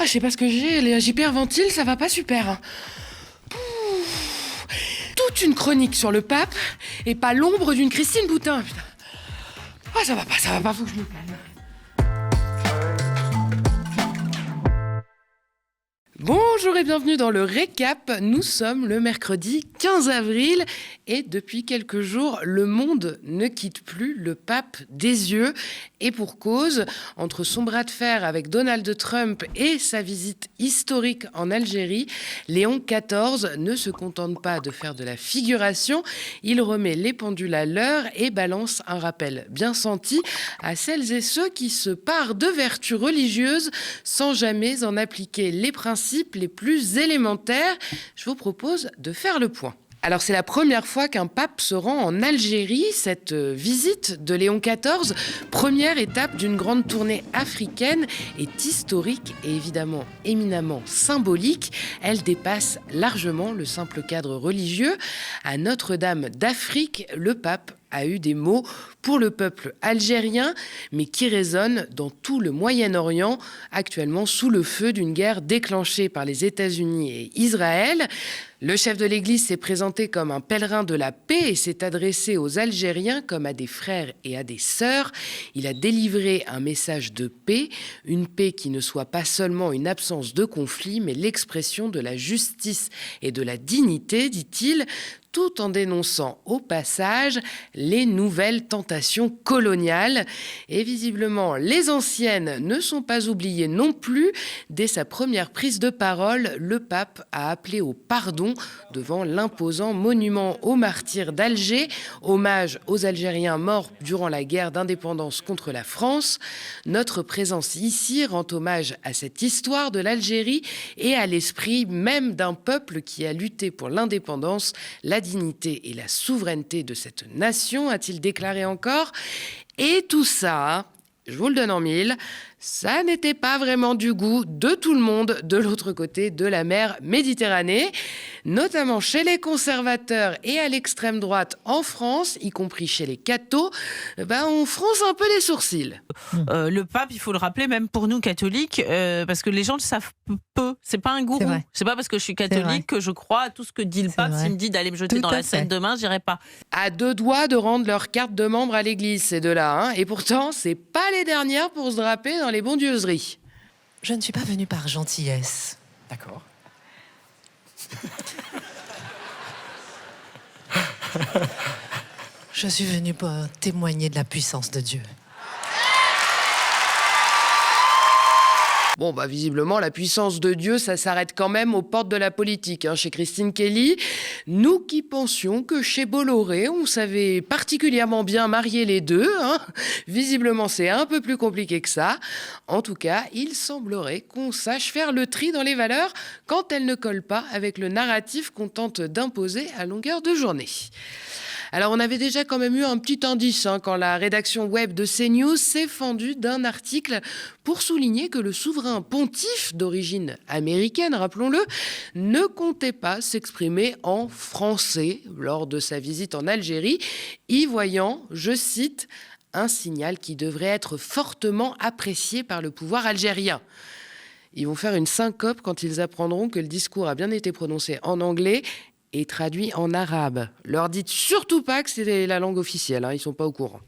Je sais pas ce que j'ai, j'hyperventile, ça va pas super. Hein. Toute une chronique sur le pape et pas l'ombre d'une Christine Boutin, putain. Ça va pas, faut que je me calme. Bonjour et bienvenue dans le récap. Nous sommes le mercredi 15 avril et depuis quelques jours, le monde ne quitte plus le pape des yeux. Et pour cause, entre son bras de fer avec Donald Trump et sa visite historique en Algérie, Léon XIV ne se contente pas de faire de la figuration. Il remet les pendules à l'heure et balance un rappel bien senti à celles et ceux qui se parent de vertus religieuses sans jamais en appliquer les principes les plus élémentaires. Je vous propose de faire le point. Alors c'est la première fois qu'un pape se rend en Algérie. Cette visite de Léon XIV, première étape d'une grande tournée africaine, est historique et évidemment éminemment symbolique. Elle dépasse largement le simple cadre religieux. À Notre-Dame d'Afrique, le pape a eu des mots pour le peuple algérien, mais qui résonnent dans tout le Moyen-Orient, actuellement sous le feu d'une guerre déclenchée par les États-Unis et Israël. Le chef de l'Église s'est présenté comme un pèlerin de la paix et s'est adressé aux Algériens comme à des frères et à des sœurs. Il a délivré un message de paix, une paix qui ne soit pas seulement une absence de conflit, mais l'expression de la justice et de la dignité, dit-il, tout en dénonçant au passage les nouvelles tentations coloniales. Et visiblement, les anciennes ne sont pas oubliées non plus. Dès sa première prise de parole, le pape a appelé au pardon devant l'imposant monument aux martyrs d'Alger, hommage aux Algériens morts durant la guerre d'indépendance contre la France. Notre présence ici rend hommage à cette histoire de l'Algérie et à l'esprit même d'un peuple qui a lutté pour l'indépendance, la dignité et la souveraineté de cette nation, a-t-il déclaré encore. Et tout ça, je vous le donne en mille, ça n'était pas vraiment du goût de tout le monde de l'autre côté de la mer Méditerranée, notamment chez les conservateurs et à l'extrême droite en France, y compris chez les cathos, on fronce un peu les sourcils. Le pape, il faut le rappeler, même pour nous catholiques, parce que les gens le savent peu. C'est pas un gourou. C'est pas parce que je suis catholique que je crois à tout ce que dit le pape. S'il me dit d'aller me jeter dans la Seine demain, j'irai pas. À deux doigts de rendre leur carte de membre à l'église, ces deux-là. Et pourtant, c'est pas les dernières pour se draper dans les bondieuseries. Je ne suis pas venue par gentillesse. D'accord. Je suis venue pour témoigner de la puissance de Dieu. Visiblement, la puissance de Dieu, ça s'arrête quand même aux portes de la politique, chez Christine Kelly. Nous qui pensions que chez Bolloré, on savait particulièrement bien marier les deux, visiblement, c'est un peu plus compliqué que ça. En tout cas, il semblerait qu'on sache faire le tri dans les valeurs quand elles ne collent pas avec le narratif qu'on tente d'imposer à longueur de journée. Alors, on avait déjà quand même eu un petit indice quand la rédaction web de CNews s'est fendue d'un article pour souligner que le souverain pontife d'origine américaine, rappelons-le, ne comptait pas s'exprimer en français lors de sa visite en Algérie, y voyant, je cite, un signal qui devrait être fortement apprécié par le pouvoir algérien. Ils vont faire une syncope quand ils apprendront que le discours a bien été prononcé en anglais et traduit en arabe. Leur dites surtout pas que c'est la langue officielle, ils sont pas au courant.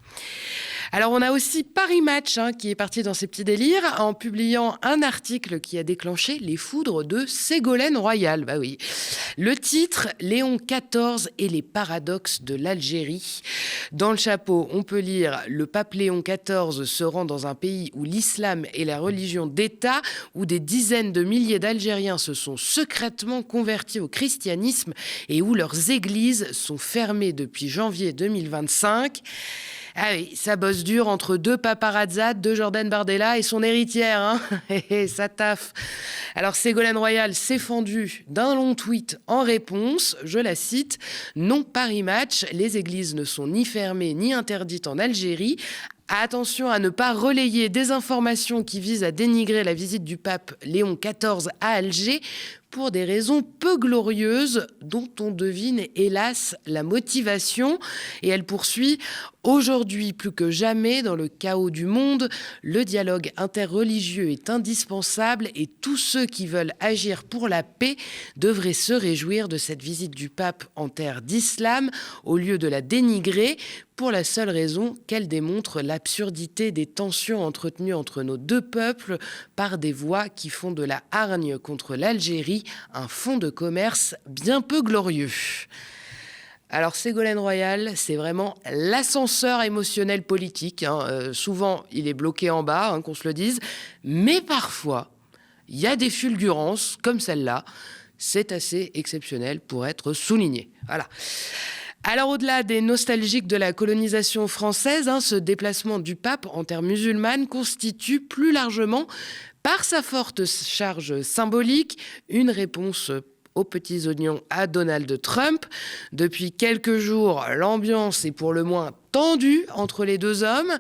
Alors on a aussi Paris Match qui est parti dans ses petits délires en publiant un article qui a déclenché les foudres de Ségolène Royal. Oui. Le titre, Léon XIV et les paradoxes de l'Algérie. Dans le chapeau, on peut lire « Le pape Léon XIV se rend dans un pays où l'islam est la religion d'État, où des dizaines de milliers d'Algériens se sont secrètement convertis au christianisme et où leurs églises sont fermées depuis janvier 2025 ». Ah oui, ça bosse dur entre deux paparazzades de Jordan Bardella et son héritière. Ça taffe. Alors Ségolène Royal s'est fendue d'un long tweet en réponse. Je la cite. « Non, Paris Match, les églises ne sont ni fermées ni interdites en Algérie. Attention à ne pas relayer des informations qui visent à dénigrer la visite du pape Léon XIV à Alger. pour des raisons peu glorieuses dont on devine hélas la motivation. Et elle poursuit: aujourd'hui plus que jamais, dans le chaos du monde, le dialogue interreligieux est indispensable et tous ceux qui veulent agir pour la paix devraient se réjouir de cette visite du pape en terre d'islam au lieu de la dénigrer, pour la seule raison qu'elle démontre l'absurdité des tensions entretenues entre nos deux peuples par des voix qui font de la hargne contre l'Algérie un fonds de commerce bien peu glorieux. Alors Ségolène Royal, c'est vraiment l'ascenseur émotionnel politique. Souvent, il est bloqué en bas, qu'on se le dise. Mais parfois, il y a des fulgurances comme celle-là. C'est assez exceptionnel pour être souligné. Voilà. Alors au-delà des nostalgiques de la colonisation française, ce déplacement du pape en terre musulmane constitue plus largement, par sa forte charge symbolique, une réponse aux petits oignons à Donald Trump. Depuis quelques jours, l'ambiance est pour le moins tendue entre les deux hommes,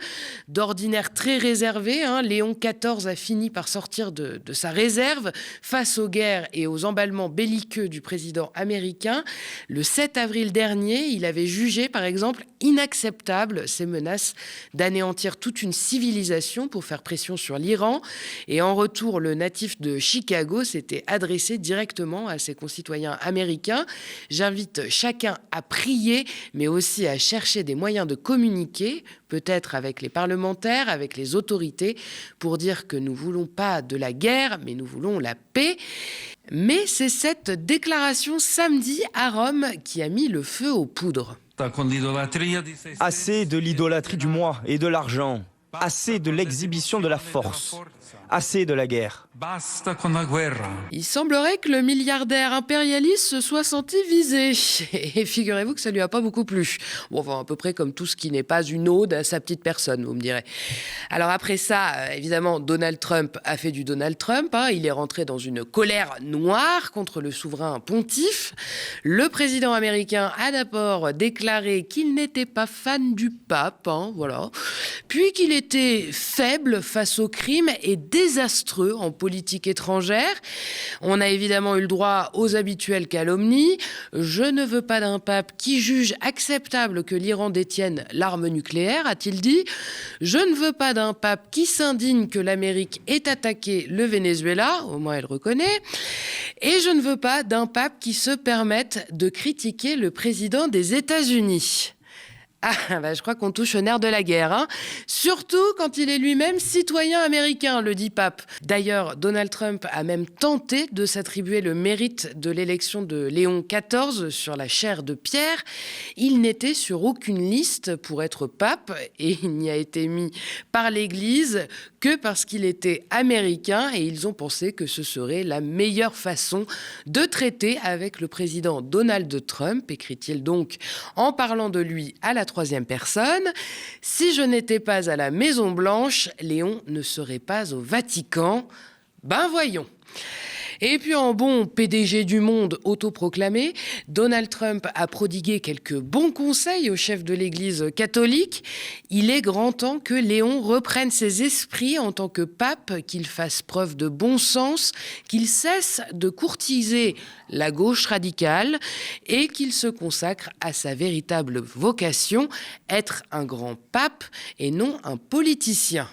d'ordinaire très réservé. Léon XIV a fini par sortir de sa réserve face aux guerres et aux emballements belliqueux du président américain. Le 7 avril dernier, il avait jugé, par exemple, inacceptable ces menaces d'anéantir toute une civilisation pour faire pression sur l'Iran. Et en retour, le natif de Chicago s'était adressé directement à ses concitoyens américains. J'invite chacun à prier, mais aussi à chercher des moyens de communiquer, peut-être avec les parlementaires, avec les autorités, pour dire que nous ne voulons pas de la guerre, mais nous voulons la paix. Mais c'est cette déclaration samedi à Rome qui a mis le feu aux poudres. Assez de l'idolâtrie du moi et de l'argent. Assez de l'exhibition de la force. Assez de la guerre. Il semblerait que le milliardaire impérialiste se soit senti visé. Et figurez-vous que ça lui a pas beaucoup plu. Bon, enfin, à peu près comme tout ce qui n'est pas une ode à sa petite personne, vous me direz. Alors après ça, évidemment, Donald Trump a fait du Donald Trump. Il est rentré dans une colère noire contre le souverain pontife. Le président américain a d'abord déclaré qu'il n'était pas fan du pape, voilà. Puis qu'il était faible face aux crimes et désastreux en politique étrangère. On a évidemment eu le droit aux habituelles calomnies. Je ne veux pas d'un pape qui juge acceptable que l'Iran détienne l'arme nucléaire, a-t-il dit. Je ne veux pas d'un pape qui s'indigne que l'Amérique ait attaqué le Venezuela, au moins elle reconnaît. Et je ne veux pas d'un pape qui se permette de critiquer le président des États-Unis. Je crois qu'on touche au nerf de la guerre. Surtout quand il est lui-même citoyen américain, le dit pape. D'ailleurs, Donald Trump a même tenté de s'attribuer le mérite de l'élection de Léon XIV sur la chaire de Pierre. Il n'était sur aucune liste pour être pape et il n'y a été mis par l'Église que parce qu'il était américain et ils ont pensé que ce serait la meilleure façon de traiter avec le président Donald Trump, écrit-il donc en parlant de lui à la troisième personne. Si je n'étais pas à la Maison-Blanche, Léon ne serait pas au Vatican. Voyons. Et puis en bon PDG du monde autoproclamé, Donald Trump a prodigué quelques bons conseils au chef de l'Église catholique. Il est grand temps que Léon reprenne ses esprits en tant que pape, qu'il fasse preuve de bon sens, qu'il cesse de courtiser la gauche radicale et qu'il se consacre à sa véritable vocation, être un grand pape et non un politicien.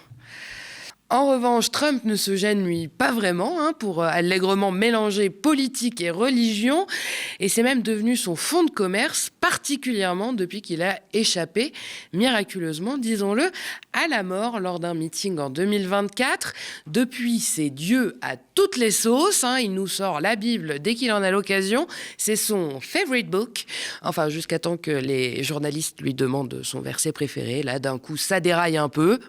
En revanche, Trump ne se gêne, lui, pas vraiment, pour allègrement mélanger politique et religion. Et c'est même devenu son fonds de commerce, particulièrement depuis qu'il a échappé, miraculeusement, disons-le, à la mort lors d'un meeting en 2024. Depuis, c'est Dieu à toutes les sauces. Il nous sort la Bible dès qu'il en a l'occasion. C'est son favorite book. Enfin, jusqu'à temps que les journalistes lui demandent son verset préféré. Là, d'un coup, ça déraille un peu.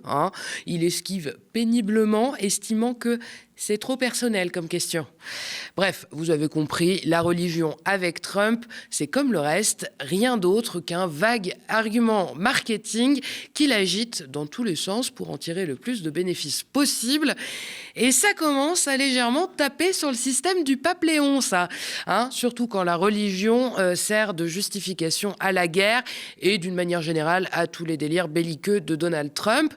Il esquive péniblement, estimant que c'est trop personnel comme question. Bref, vous avez compris, la religion avec Trump, c'est comme le reste, rien d'autre qu'un vague argument marketing qu'il agite dans tous les sens pour en tirer le plus de bénéfices possible. Et ça commence à légèrement taper sur le système du pape Léon, ça. Surtout quand la religion sert de justification à la guerre et d'une manière générale à tous les délires belliqueux de Donald Trump.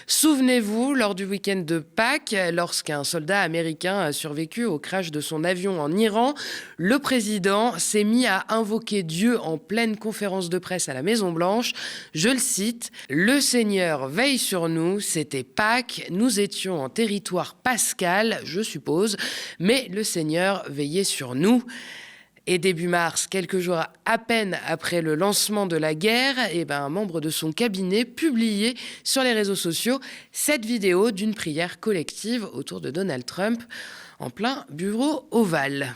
Souvenez-vous, lors du week-end de Pâques, lorsqu'un soldat soldat américain a survécu au crash de son avion en Iran. Le président s'est mis à invoquer Dieu en pleine conférence de presse à la Maison-Blanche. Je le cite, « Le Seigneur veille sur nous, c'était Pâques, nous étions en territoire pascal, je suppose, mais le Seigneur veillait sur nous. » Et début mars, quelques jours à peine après le lancement de la guerre, un membre de son cabinet publiait sur les réseaux sociaux cette vidéo d'une prière collective autour de Donald Trump en plein bureau ovale.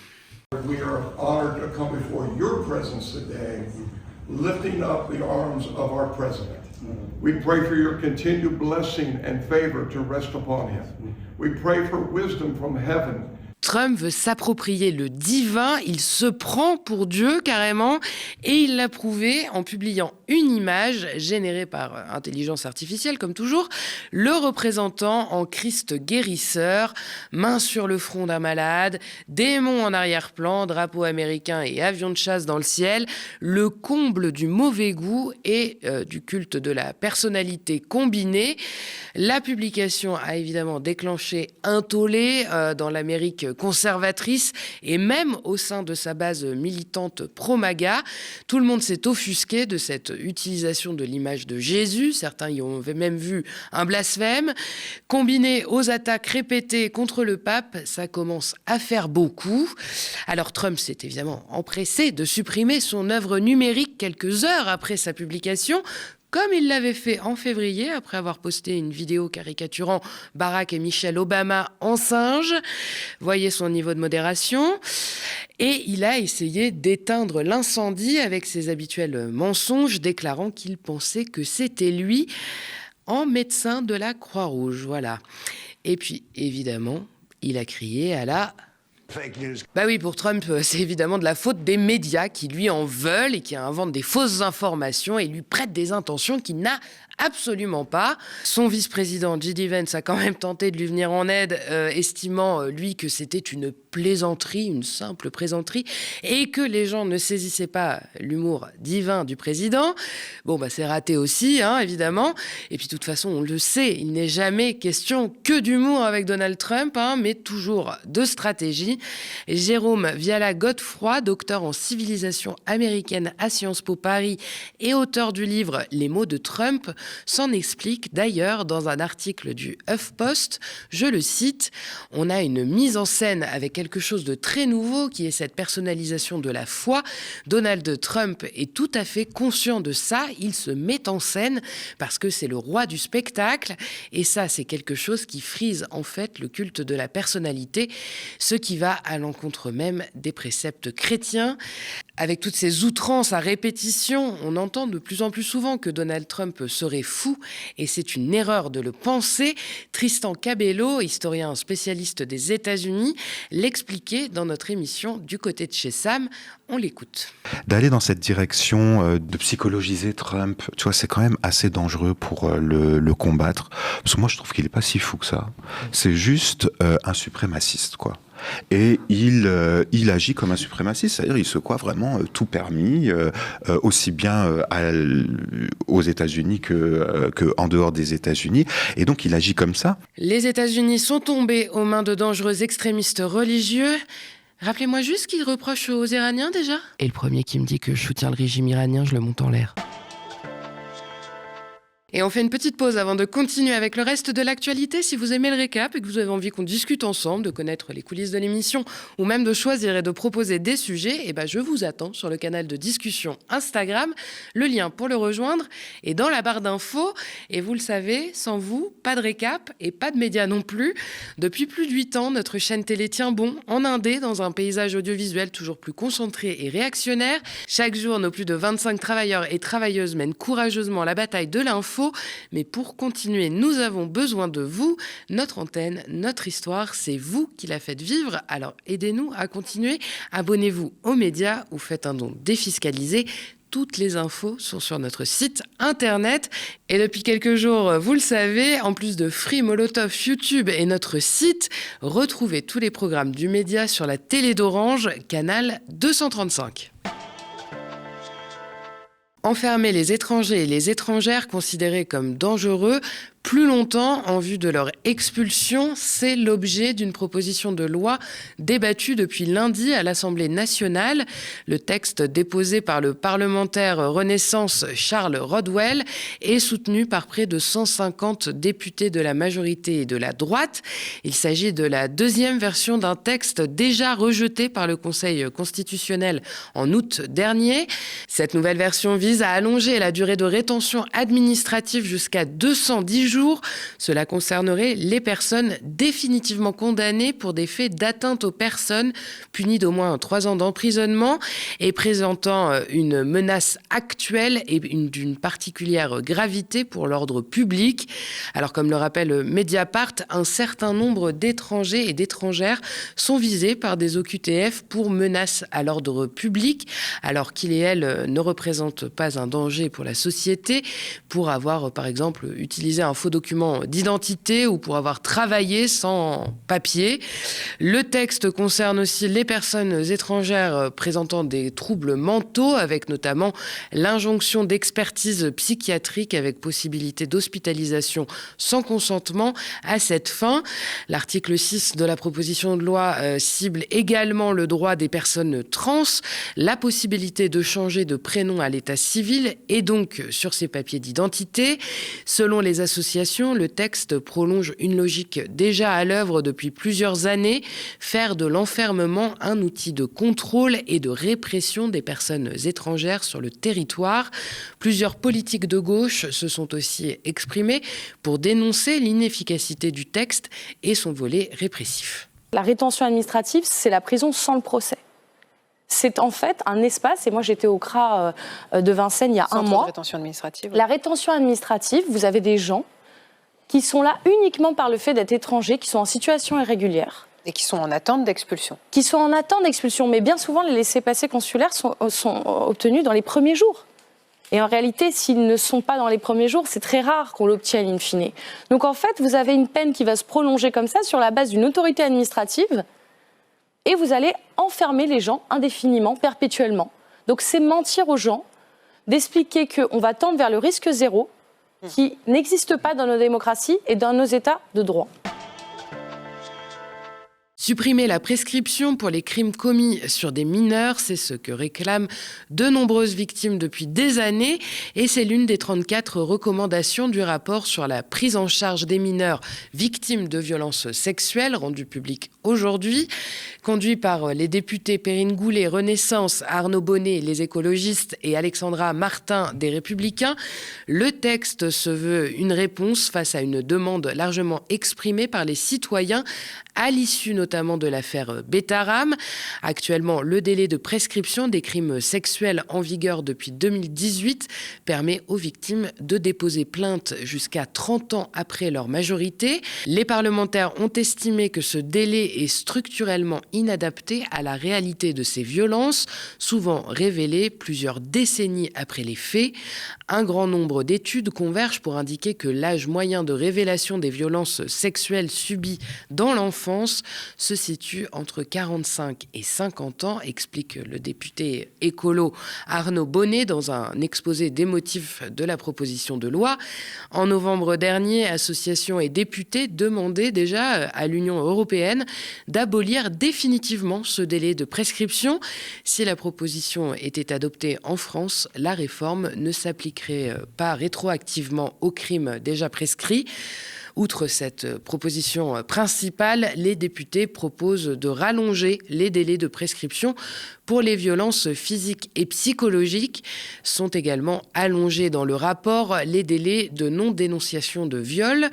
We are honored to come before your presence today, lifting up the arms of our president. We pray for your continued blessing and favor to rest upon him. We pray for wisdom from heaven. Trump veut s'approprier le divin, il se prend pour Dieu carrément, et il l'a prouvé en publiant une image générée par intelligence artificielle comme toujours, le représentant en Christ guérisseur, main sur le front d'un malade, démon en arrière-plan, drapeau américain et avion de chasse dans le ciel, le comble du mauvais goût et du culte de la personnalité combinée. La publication a évidemment déclenché un tollé dans l'Amérique conservatrice et même au sein de sa base militante pro-MAGA. Tout le monde s'est offusqué de cette utilisation de l'image de Jésus. Certains y ont même vu un blasphème. Combiné aux attaques répétées contre le pape, ça commence à faire beaucoup. Alors Trump s'est évidemment empressé de supprimer son œuvre numérique quelques heures après sa publication, comme il l'avait fait en février, après avoir posté une vidéo caricaturant Barack et Michelle Obama en singe. Voyez son niveau de modération. Et il a essayé d'éteindre l'incendie avec ses habituels mensonges, déclarant qu'il pensait que c'était lui, en médecin de la Croix-Rouge. Voilà. Et puis, évidemment, il a crié à la... Fake news. Bah oui, pour Trump, c'est évidemment de la faute des médias qui lui en veulent et qui inventent des fausses informations et lui prêtent des intentions qu'il n'a absolument pas. Son vice-président, J.D. Vance, a quand même tenté de lui venir en aide, estimant, lui, que c'était une plaisanterie, une simple plaisanterie, et que les gens ne saisissaient pas l'humour divin du président. Bon, c'est raté aussi, évidemment. Et puis, de toute façon, on le sait, il n'est jamais question que d'humour avec Donald Trump, mais toujours de stratégie. Jérôme Viala-Godefroy, docteur en civilisation américaine à Sciences Po Paris et auteur du livre « Les mots de Trump », s'en explique d'ailleurs dans un article du HuffPost. Je le cite, « On a une mise en scène avec quelque chose de très nouveau qui est cette personnalisation de la foi. Donald Trump est tout à fait conscient de ça. Il se met en scène parce que c'est le roi du spectacle. Et ça, c'est quelque chose qui frise en fait le culte de la personnalité, ce qui va à l'encontre même des préceptes chrétiens. Avec toutes ces outrances à répétition, on entend de plus en plus souvent que Donald Trump serait fou, et c'est une erreur de le penser. Tristan Cabello, historien spécialiste des États-Unis, l'expliquait dans notre émission Du côté de chez Sam. On l'écoute. D'aller dans cette direction de psychologiser Trump, tu vois, c'est quand même assez dangereux pour le combattre. Parce que moi, je trouve qu'il est pas si fou que ça. C'est juste un suprémaciste, quoi. Et il agit comme un suprémaciste, c'est-à-dire il se croit vraiment tout permis, aussi bien aux États-Unis que en dehors des États-Unis. Et donc il agit comme ça. Les États-Unis sont tombés aux mains de dangereux extrémistes religieux. Rappelez-moi juste ce qu'ils reprochent aux Iraniens déjà. Et le premier qui me dit que je soutiens le régime iranien, je le monte en l'air. Et on fait une petite pause avant de continuer avec le reste de l'actualité. Si vous aimez le récap et que vous avez envie qu'on discute ensemble, de connaître les coulisses de l'émission ou même de choisir et de proposer des sujets, je vous attends sur le canal de discussion Instagram. Le lien pour le rejoindre est dans la barre d'infos. Et vous le savez, sans vous, pas de récap et pas de médias non plus. Depuis plus de 8 ans, notre chaîne télé tient bon en indé dans un paysage audiovisuel toujours plus concentré et réactionnaire. Chaque jour, nos plus de 25 travailleurs et travailleuses mènent courageusement la bataille de l'info. Mais pour continuer, nous avons besoin de vous. Notre antenne, notre histoire, c'est vous qui la faites vivre. Alors aidez-nous à continuer. Abonnez-vous aux médias ou faites un don défiscalisé. Toutes les infos sont sur notre site internet. Et depuis quelques jours, vous le savez, en plus de Free, Molotov, YouTube et notre site, retrouvez tous les programmes du média sur la télé d'Orange, canal 235. Enfermer les étrangers et les étrangères considérés comme dangereux plus longtemps en vue de leur expulsion. C'est l'objet d'une proposition de loi débattue depuis lundi à l'Assemblée nationale. Le texte déposé par le parlementaire Renaissance Charles Rodwell est soutenu par près de 150 députés de la majorité et de la droite. Il s'agit de la deuxième version d'un texte déjà rejeté par le Conseil constitutionnel en août dernier. Cette nouvelle version vise à allonger la durée de rétention administrative jusqu'à 210 jours. Cela concernerait les personnes définitivement condamnées pour des faits d'atteinte aux personnes punies d'au moins 3 ans d'emprisonnement et présentant une menace actuelle et d'une particulière gravité pour l'ordre public. Alors, comme le rappelle Mediapart, un certain nombre d'étrangers et d'étrangères sont visés par des OQTF pour menace à l'ordre public, alors qu'ils et elles ne représentent pas un danger pour la société, pour avoir, par exemple, utilisé un faux document d'identité ou pour avoir travaillé sans papier. Le texte concerne aussi les personnes étrangères présentant des troubles mentaux, avec notamment l'injonction d'expertise psychiatrique avec possibilité d'hospitalisation sans consentement à cette fin. L'article 6 de la proposition de loi cible également le droit des personnes trans, la possibilité de changer de prénom à l'état civil et donc sur ses papiers d'identité. Selon les associations, le texte prolonge une logique déjà à l'œuvre depuis plusieurs années, faire de l'enfermement un outil de contrôle et de répression des personnes étrangères sur le territoire. Plusieurs politiques de gauche se sont aussi exprimés pour dénoncer l'inefficacité du texte et son volet répressif. La rétention administrative, c'est la prison sans le procès. C'est en fait un espace, et moi j'étais au CRA de Vincennes il y a un mois. Rétention administrative, oui. La rétention administrative, vous avez des gens qui sont là uniquement par le fait d'être étrangers, qui sont en situation irrégulière. Et qui sont en attente d'expulsion. Qui sont en attente d'expulsion, mais bien souvent les laissez-passer consulaires sont obtenus dans les premiers jours. Et en réalité, s'ils ne sont pas dans les premiers jours, c'est très rare qu'on l'obtienne in fine. Donc en fait, vous avez une peine qui va se prolonger comme ça sur la base d'une autorité administrative et vous allez enfermer les gens indéfiniment, perpétuellement. Donc c'est mentir aux gens, d'expliquer qu'on va tendre vers le risque zéro qui n'existe pas dans nos démocraties et dans nos États de droit. Supprimer la prescription pour les crimes commis sur des mineurs, c'est ce que réclament de nombreuses victimes depuis des années et c'est l'une des 34 recommandations du rapport sur la prise en charge des mineurs victimes de violences sexuelles rendu public aujourd'hui. Conduit par les députés Perrine Goulet, Renaissance, Arnaud Bonnet, les écologistes et Alexandra Martin des Républicains, le texte se veut une réponse face à une demande largement exprimée par les citoyens à l'issue notamment de l'affaire Betaram. Actuellement, le délai de prescription des crimes sexuels en vigueur depuis 2018 permet aux victimes de déposer plainte jusqu'à 30 ans après leur majorité. Les parlementaires ont estimé que ce délai est structurellement inadapté à la réalité de ces violences, souvent révélées plusieurs décennies après les faits. Un grand nombre d'études convergent pour indiquer que l'âge moyen de révélation des violences sexuelles subies dans l'enfance se situe entre 45 et 50 ans, explique le député écolo Arnaud Bonnet dans un exposé des motifs de la proposition de loi. En novembre dernier, associations et députés demandaient déjà à l'Union européenne d'abolir définitivement ce délai de prescription. Si la proposition était adoptée en France, la réforme ne s'appliquerait pas rétroactivement aux crimes déjà prescrits. Outre cette proposition principale, les députés proposent de rallonger les délais de prescription pour les violences physiques et psychologiques. Sont également allongés dans le rapport les délais de non-dénonciation de viol.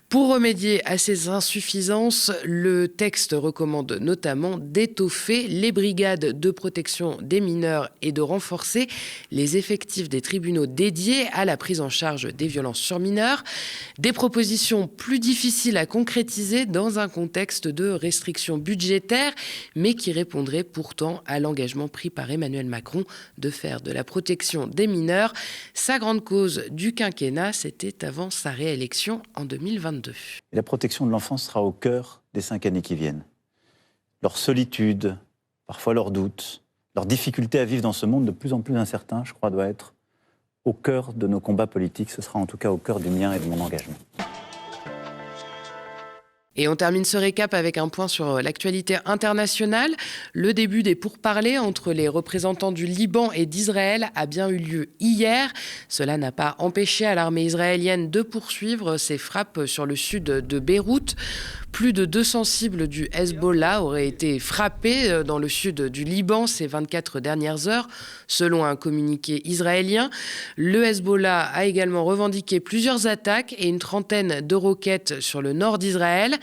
Pour remédier à ces insuffisances, le texte recommande notamment d'étoffer les brigades de protection des mineurs et de renforcer les effectifs des tribunaux dédiés à la prise en charge des violences sur mineurs. Des propositions plus difficiles à concrétiser dans un contexte de restrictions budgétaires, mais qui répondraient pourtant à l'engagement pris par Emmanuel Macron de faire de la protection des mineurs sa grande cause du quinquennat. C'était avant sa réélection en 2022. Et la protection de l'enfance sera au cœur des 5 années qui viennent. Leur solitude, parfois leurs doutes, leur difficulté à vivre dans ce monde de plus en plus incertain, je crois, doit être au cœur de nos combats politiques. Ce sera en tout cas au cœur du mien et de mon engagement. Et on termine ce récap avec un point sur l'actualité internationale. Le début des pourparlers entre les représentants du Liban et d'Israël a bien eu lieu hier. Cela n'a pas empêché à l'armée israélienne de poursuivre ses frappes sur le sud de Beyrouth. Plus de 200 cibles du Hezbollah auraient été frappées dans le sud du Liban ces 24 dernières heures, selon un communiqué israélien. Le Hezbollah a également revendiqué plusieurs attaques et une trentaine de roquettes sur le nord d'Israël.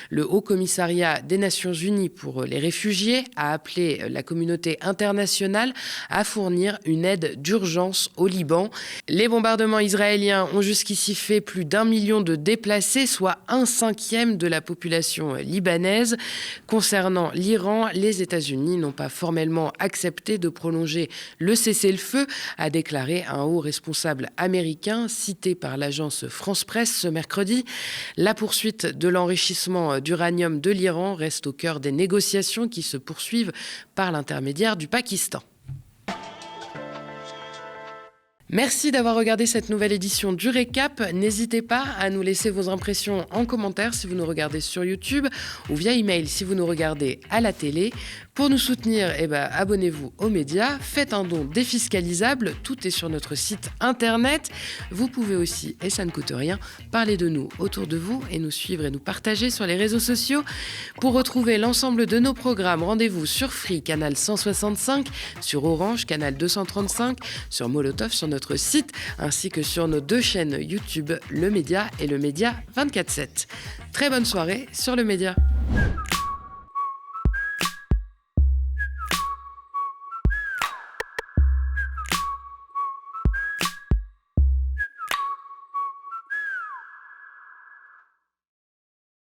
Le Haut-Commissariat des Nations Unies pour les réfugiés a appelé la communauté internationale à fournir une aide d'urgence au Liban. Les bombardements israéliens ont jusqu'ici fait plus d'1 million de déplacés, soit 1/5 de la population libanaise. Concernant l'Iran, les États-Unis n'ont pas formellement accepté de prolonger le cessez-le-feu, a déclaré un haut responsable américain cité par l'agence France Presse ce mercredi. La poursuite de l'enrichissement d'uranium de l'Iran reste au cœur des négociations qui se poursuivent par l'intermédiaire du Pakistan. Merci d'avoir regardé cette nouvelle édition du Récap. N'hésitez pas à nous laisser vos impressions en commentaire si vous nous regardez sur YouTube ou via email si vous nous regardez à la télé. Pour nous soutenir, abonnez-vous aux médias, faites un don défiscalisable, tout est sur notre site internet. Vous pouvez aussi, et ça ne coûte rien, parler de nous autour de vous et nous suivre et nous partager sur les réseaux sociaux. Pour retrouver l'ensemble de nos programmes, rendez-vous sur Free, canal 165, sur Orange, canal 235, sur Molotov, sur notre site, ainsi que sur nos 2 chaînes YouTube, Le Média et Le Média 24/7. Très bonne soirée sur Le Média.